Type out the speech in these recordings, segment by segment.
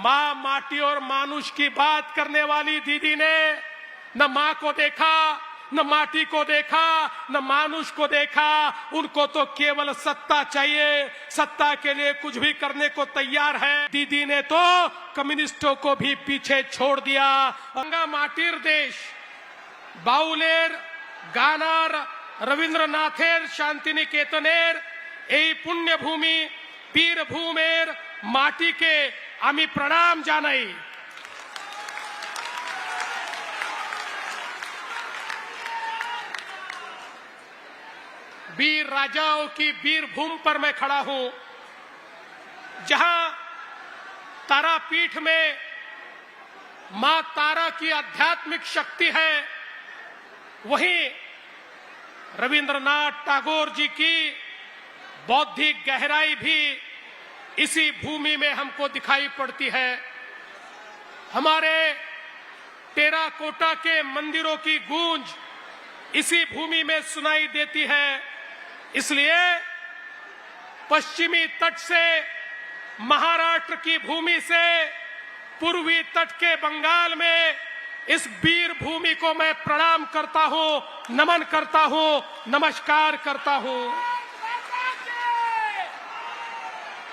माँ माटी और मानुष की बात करने वाली दीदी ने न माँ को देखा, न माटी को देखा, न मानुष को देखा। उनको तो केवल सत्ता चाहिए, सत्ता के लिए कुछ भी करने को तैयार है। दीदी ने तो कम्युनिस्टों को भी पीछे छोड़ दिया। गंगा माटीर देश बाउलेर गानार रविंद्रनाथेर शांतिनिकेतनेर এই पुण्य भूमि पीर भूमेर माटी के आमी प्रणाम जानाई। वीर राजाओं की वीर भूमि पर मैं खड़ा हूं, जहां तारापीठ में मां तारा की आध्यात्मिक शक्ति है, वहीं रविंद्रनाथ टैगोर जी की बौद्धिक गहराई भी इसी भूमि में हमको दिखाई पड़ती है। हमारे टेराकोटा के मंदिरों की गूंज इसी भूमि में सुनाई देती है। इसलिए पश्चिमी तट से महाराष्ट्र की भूमि से पूर्वी तट के बंगाल में इस वीर भूमि को मैं प्रणाम करता हूं, नमन करता हूं, नमस्कार करता हूं।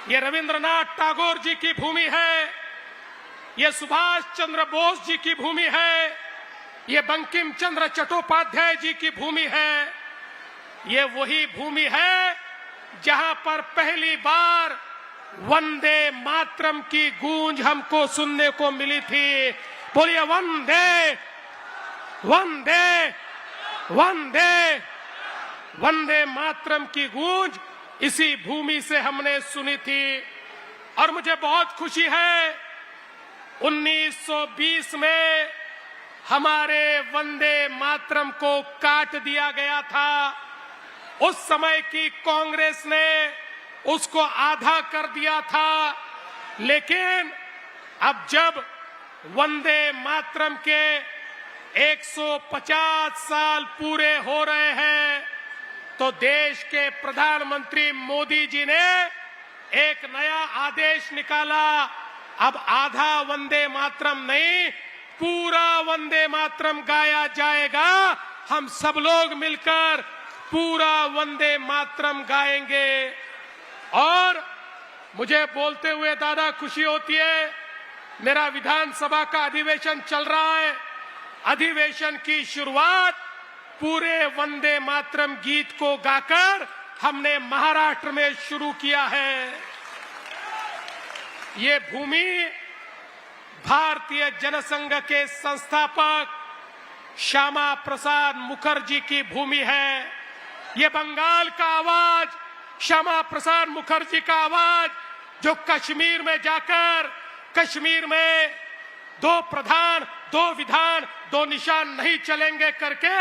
ये रविंद्रनाथ टैगोर जी की भूमि है, ये सुभाष चंद्र बोस जी की भूमि है, ये बंकिम चंद्र चट्टोपाध्याय जी की भूमि है। ये वही भूमि है जहां पर पहली बार वंदे मातरम की गूंज हमको सुनने को मिली थी। बोलिए वंदे वंदे वंदे। वंदे मातरम की गूंज इसी भूमि से हमने सुनी थी। और मुझे बहुत खुशी है 1920 में हमारे वंदे मातरम को काट दिया गया था। उस समय की कांग्रेस ने उसको आधा कर दिया था, लेकिन अब जब वंदे मातरम के 150 साल पूरे हो रहे हैं, तो देश के प्रधानमंत्री मोदी जी ने एक नया आदेश निकाला। अब आधा वंदे मातरम नहीं, पूरा वंदे मातरम गाया जाएगा। हम सब लोग मिलकर पूरा वंदे मातरम गाएंगे। और मुझे बोलते हुए दादा खुशी होती है, मेरा विधानसभा का अधिवेशन चल रहा है। अधिवेशन की शुरुआत पूरे वंदे मातरम गीत को गाकर हमने महाराष्ट्र में शुरू किया है। ये भूमि भारतीय जनसंघ के संस्थापक श्यामा प्रसाद मुखर्जी की भूमि है। ये बंगाल का आवाज, श्यामा प्रसाद मुखर्जी का आवाज, जो कश्मीर में जाकर कश्मीर में 2 प्रधान 2 विधान 2 निशान नहीं चलेंगे करके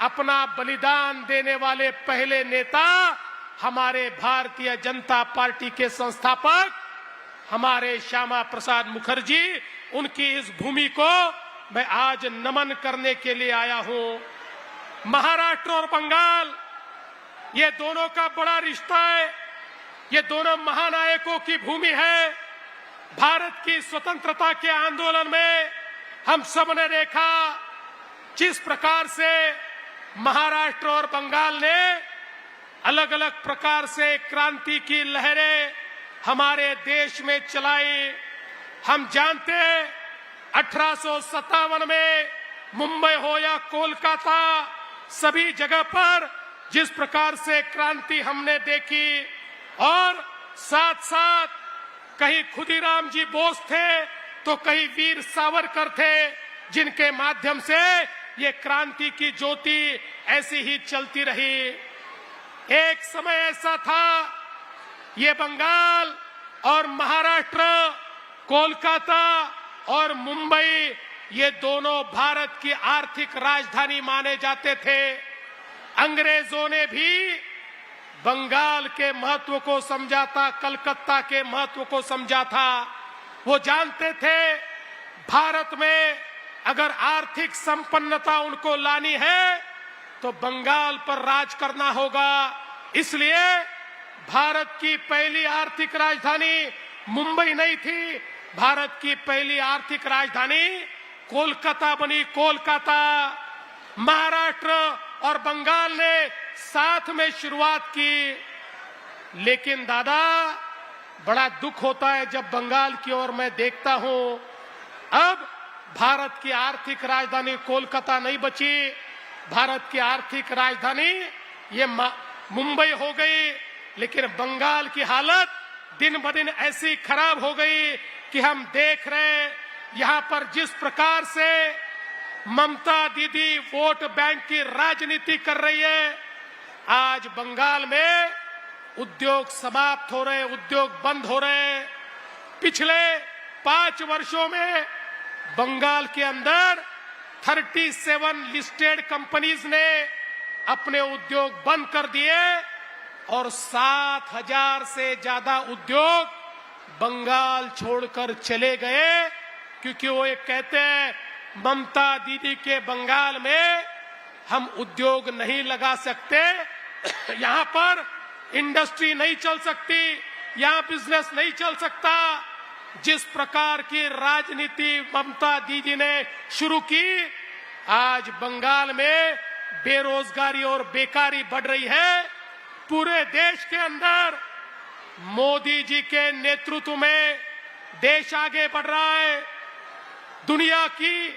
अपना बलिदान देने वाले पहले नेता हमारे भारतीय जनता पार्टी के संस्थापक हमारे श्यामा प्रसाद मुखर्जी, उनकी इस भूमि को मैं आज नमन करने के लिए आया हूं। महाराष्ट्र और बंगाल, ये दोनों का बड़ा रिश्ता है। ये दोनों महानायकों की भूमि है। भारत की स्वतंत्रता के आंदोलन में हम सब ने देखा जिस प्रकार से महाराष्ट्र और बंगाल ने अलग अलग प्रकार से क्रांति की लहरें हमारे देश में चलाई। हम जानते हैं 1857 में मुंबई हो या कोलकाता, सभी जगह पर जिस प्रकार से क्रांति हमने देखी, और साथ साथ कहीं खुदीराम जी बोस थे तो कहीं वीर सावरकर थे, जिनके माध्यम से ये क्रांति की ज्योति ऐसी ही चलती रही। एक समय ऐसा था, ये बंगाल और महाराष्ट्र, कोलकाता और मुंबई, ये दोनों भारत की आर्थिक राजधानी माने जाते थे। अंग्रेजों ने भी बंगाल के महत्व को समझा था, कलकत्ता के महत्व को समझा था। वो जानते थे भारत में अगर आर्थिक संपन्नता उनको लानी है तो बंगाल पर राज करना होगा। इसलिए भारत की पहली आर्थिक राजधानी मुंबई नहीं थी, भारत की पहली आर्थिक राजधानी कोलकाता बनी। कोलकाता, महाराष्ट्र और बंगाल ने साथ में शुरुआत की। लेकिन दादा, बड़ा दुख होता है जब बंगाल की ओर मैं देखता हूं। अब भारत की आर्थिक राजधानी कोलकाता नहीं बची, भारत की आर्थिक राजधानी ये मुंबई हो गई। लेकिन बंगाल की हालत दिन ब दिन ऐसी खराब हो गई कि हम देख रहे हैं यहां पर जिस प्रकार से ममता दीदी वोट बैंक की राजनीति कर रही है। आज बंगाल में उद्योग समाप्त हो रहे, उद्योग बंद हो रहे। पिछले 5 वर्षों में बंगाल के अंदर 37 लिस्टेड कंपनीज ने अपने उद्योग बंद कर दिए और 7,000 से ज्यादा उद्योग बंगाल छोड़कर चले गए, क्योंकि वो ये कहते हैं ममता दीदी के बंगाल में हम उद्योग नहीं लगा सकते, यहां पर इंडस्ट्री नहीं चल सकती, यहां बिजनेस नहीं चल सकता। जिस प्रकार की राजनीति ममता दीदी ने शुरू की, आज बंगाल में बेरोजगारी और बेकारी बढ़ रही है। पूरे देश के अंदर मोदी जी के नेतृत्व में देश आगे बढ़ रहा है। दुनिया की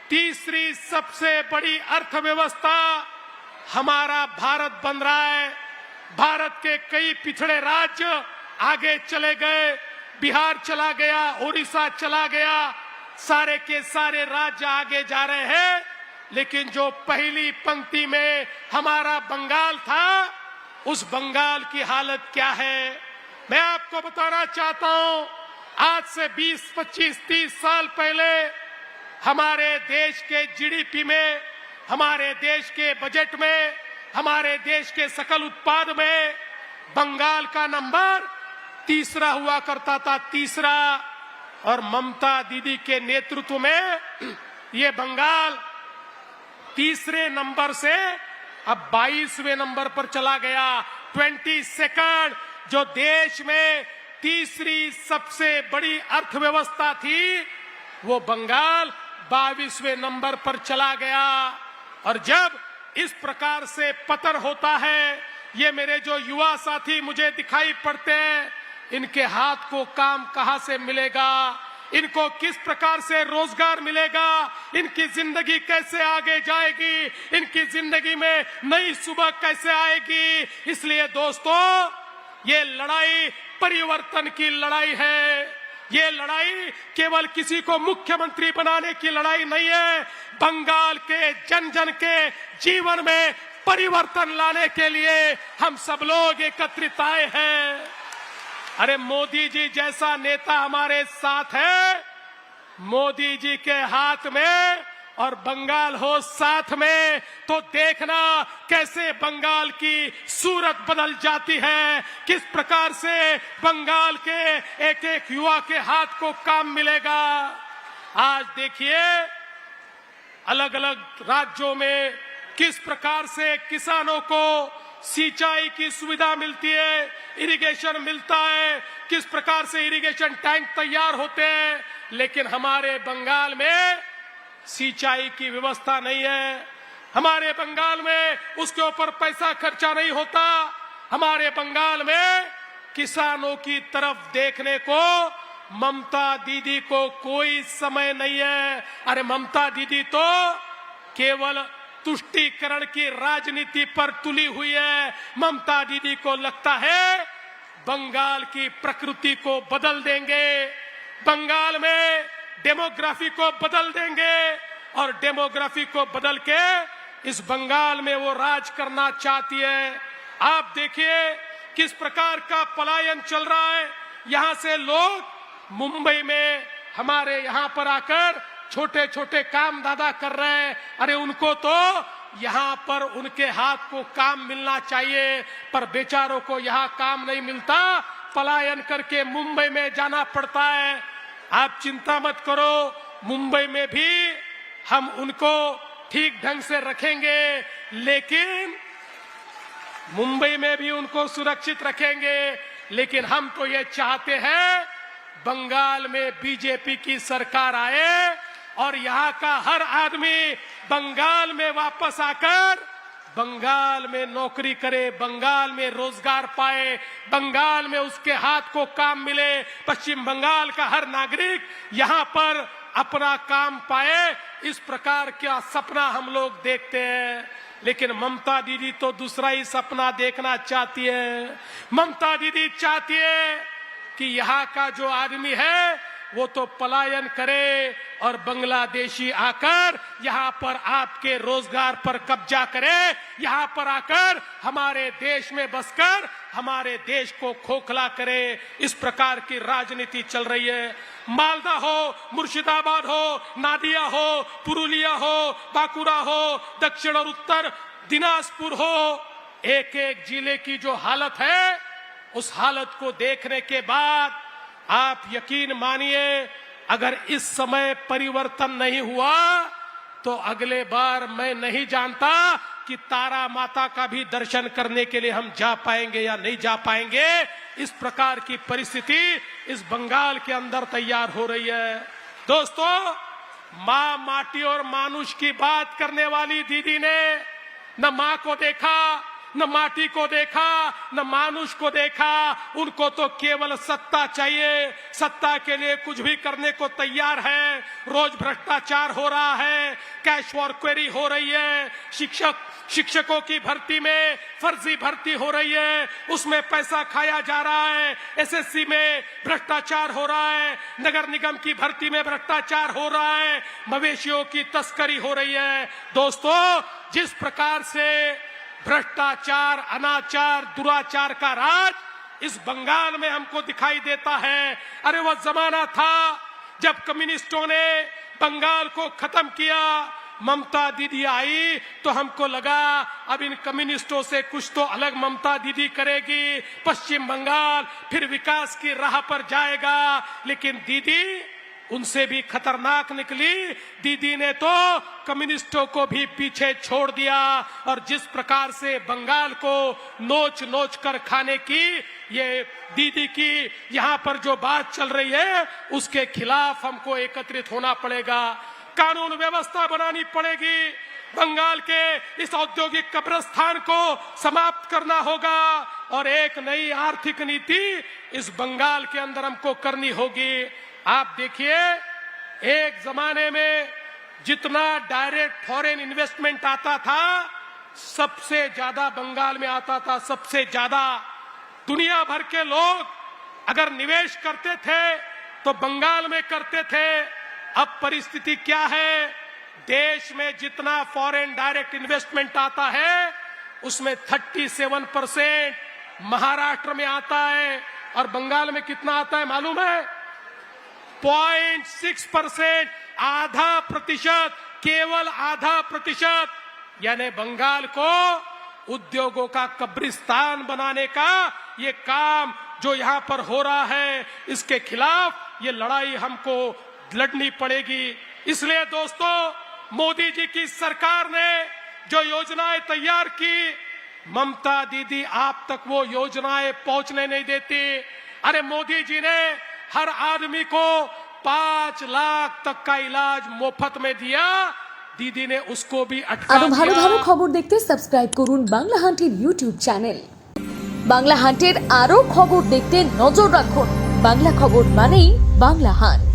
तीसरी सबसे बड़ी अर्थव्यवस्था हमारा भारत बन रहा है। भारत के कई पिछड़े राज्य आगे चले गए, बिहार चला गया, उड़ीसा चला गया, सारे के सारे राज्य आगे जा रहे हैं। लेकिन जो पहली पंक्ति में हमारा बंगाल था, उस बंगाल की हालत क्या है मैं आपको बताना चाहता हूं। आज से 20, 25, 30 साल पहले हमारे देश के जीडीपी में, हमारे देश के बजट में, हमारे देश के सकल उत्पाद में बंगाल का नंबर तीसरा हुआ करता था, तीसरा। और ममता दीदी के नेतृत्व में ये बंगाल तीसरे नंबर से अब 22वें नंबर पर चला गया। 22nd, जो देश में तीसरी सबसे बड़ी अर्थव्यवस्था थी, वो बंगाल 22वें नंबर पर चला गया। और जब इस प्रकार से पतन होता है, ये मेरे जो युवा साथी मुझे दिखाई पड़ते हैं, इनके हाथ को काम कहां से मिलेगा, इनको किस प्रकार से रोजगार मिलेगा, इनकी जिंदगी कैसे आगे जाएगी, इनकी जिंदगी में नई सुबह कैसे आएगी। इसलिए दोस्तों, ये लड़ाई परिवर्तन की लड़ाई है। ये लड़ाई केवल किसी को मुख्यमंत्री बनाने की लड़ाई नहीं है, बंगाल के जन जन के जीवन में परिवर्तन लाने के लिए हम सब लोग एकत्रित आए हैं। अरे मोदी जी जैसा नेता हमारे साथ है, मोदी जी के हाथ में और बंगाल हो साथ में, तो देखना कैसे बंगाल की सूरत बदल जाती है, किस प्रकार से बंगाल के एक एक युवा के हाथ को काम मिलेगा। आज देखिए अलग अलग राज्यों में किस प्रकार से किसानों को सिंचाई की सुविधा मिलती है, इरिगेशन मिलता है, किस प्रकार से इरिगेशन टैंक तैयार होते हैं। लेकिन हमारे बंगाल में सिंचाई की व्यवस्था नहीं है, हमारे बंगाल में उसके ऊपर पैसा खर्चा नहीं होता, हमारे बंगाल में किसानों की तरफ देखने को ममता दीदी को कोई समय नहीं है। अरे ममता दीदी तो केवल तुष्टीकरण की राजनीति पर तुली हुई है। ममता दीदी को लगता है बंगाल की प्रकृति को बदल देंगे, बंगाल में डेमोग्राफी को बदल देंगे और डेमोग्राफी को बदल के इस बंगाल में वो राज करना चाहती है। आप देखिए किस प्रकार का पलायन चल रहा है। यहां से लोग मुंबई में हमारे यहां पर आकर छोटे छोटे काम दादा कर रहे हैं। अरे उनको तो यहाँ पर उनके हाथ को काम मिलना चाहिए, पर बेचारों को यहाँ काम नहीं मिलता, पलायन करके मुंबई में जाना पड़ता है। आप चिंता मत करो, मुंबई में भी हम उनको ठीक ढंग से रखेंगे, लेकिन मुंबई में भी उनको सुरक्षित रखेंगे। लेकिन हम तो ये चाहते हैं बंगाल में बीजेपी की सरकार आए और यहाँ का हर आदमी बंगाल में वापस आकर बंगाल में नौकरी करे, बंगाल में रोजगार पाए, बंगाल में उसके हाथ को काम मिले, पश्चिम बंगाल का हर नागरिक यहाँ पर अपना काम पाए, इस प्रकार का सपना हम लोग देखते हैं। लेकिन ममता दीदी तो दूसरा ही सपना देखना चाहती है। ममता दीदी चाहती है कि यहाँ का जो आदमी है वो तो पलायन करे और बांग्लादेशी आकर यहाँ पर आपके रोजगार पर कब्जा करे, यहाँ पर आकर हमारे देश में बसकर हमारे देश को खोखला करे। इस प्रकार की राजनीति चल रही है। मालदा हो, मुर्शिदाबाद हो, नादिया हो, पुरुलिया हो, बांकुड़ा हो, दक्षिण और उत्तर दिनाजपुर हो, एक एक जिले की जो हालत है उस हालत को देखने के बाद आप यकीन मानिए, अगर इस समय परिवर्तन नहीं हुआ तो अगले बार मैं नहीं जानता कि तारा माता का भी दर्शन करने के लिए हम जा पाएंगे या नहीं जा पाएंगे। इस प्रकार की परिस्थिति इस बंगाल के अंदर तैयार हो रही है। दोस्तों, माँ माटी और मानुष की बात करने वाली दीदी ने न माँ को देखा, न माटी को देखा, न मानुष को देखा। उनको तो केवल सत्ता चाहिए, सत्ता के लिए कुछ भी करने को तैयार है। रोज भ्रष्टाचार हो रहा है, कैश फॉर क्वेरी हो रही है, शिक्षकों की भर्ती में फर्जी भर्ती हो रही है, उसमें पैसा खाया जा रहा है, एसएससी में भ्रष्टाचार हो रहा है, नगर निगम की भर्ती में भ्रष्टाचार हो रहा है, मवेशियों की तस्करी हो रही है। दोस्तों, जिस प्रकार से भ्रष्टाचार, अनाचार, दुराचार का राज इस बंगाल में हमको दिखाई देता है। अरे वह जमाना था जब कम्युनिस्टों ने बंगाल को खत्म किया। ममता दीदी आई तो हमको लगा अब इन कम्युनिस्टों से कुछ तो अलग ममता दीदी करेगी, पश्चिम बंगाल फिर विकास की राह पर जाएगा। लेकिन दीदी उनसे भी खतरनाक निकली। दीदी ने तो कम्युनिस्टों को भी पीछे छोड़ दिया और जिस प्रकार से बंगाल को नोच नोच कर खाने की ये दीदी की यहाँ पर जो बात चल रही है उसके खिलाफ हमको एकत्रित होना पड़ेगा। कानून व्यवस्था बनानी पड़ेगी। बंगाल के इस औद्योगिक कब्रिस्तान को समाप्त करना होगा और एक नई आर्थिक नीति इस बंगाल के अंदर हमको करनी होगी। आप देखिए, एक जमाने में जितना डायरेक्ट फॉरेन इन्वेस्टमेंट आता था सबसे ज्यादा बंगाल में आता था, सबसे ज्यादा। दुनिया भर के लोग अगर निवेश करते थे तो बंगाल में करते थे। अब परिस्थिति क्या है? देश में जितना फॉरेन डायरेक्ट इन्वेस्टमेंट आता है उसमें 37% महाराष्ट्र में आता है और बंगाल में कितना आता है मालूम है? 0.6%, आधा प्रतिशत, केवल आधा प्रतिशत। यानी बंगाल को उद्योगों का कब्रिस्तान बनाने का ये काम जो यहाँ पर हो रहा है, इसके खिलाफ ये लड़ाई हमको लड़नी पड़ेगी। इसलिए दोस्तों, मोदी जी की सरकार ने जो योजनाएं तैयार की, ममता दीदी आप तक वो योजनाएं पहुंचने नहीं देती। अरे मोदी जी ने हर आदमी को 5 लाख तक का इलाज मुफ्त में दिया, दीदी ने उसको भी अटका दिया। ভালো ভালো খবর দেখতে সাবস্ক্রাইব করুন বাংলা হান্টের ইউটিউব চ্যানেল। বাংলা হান্টের আরো খবর দেখতে নজর রাখুন। বাংলা খবর মানেই বাংলা হান্ট।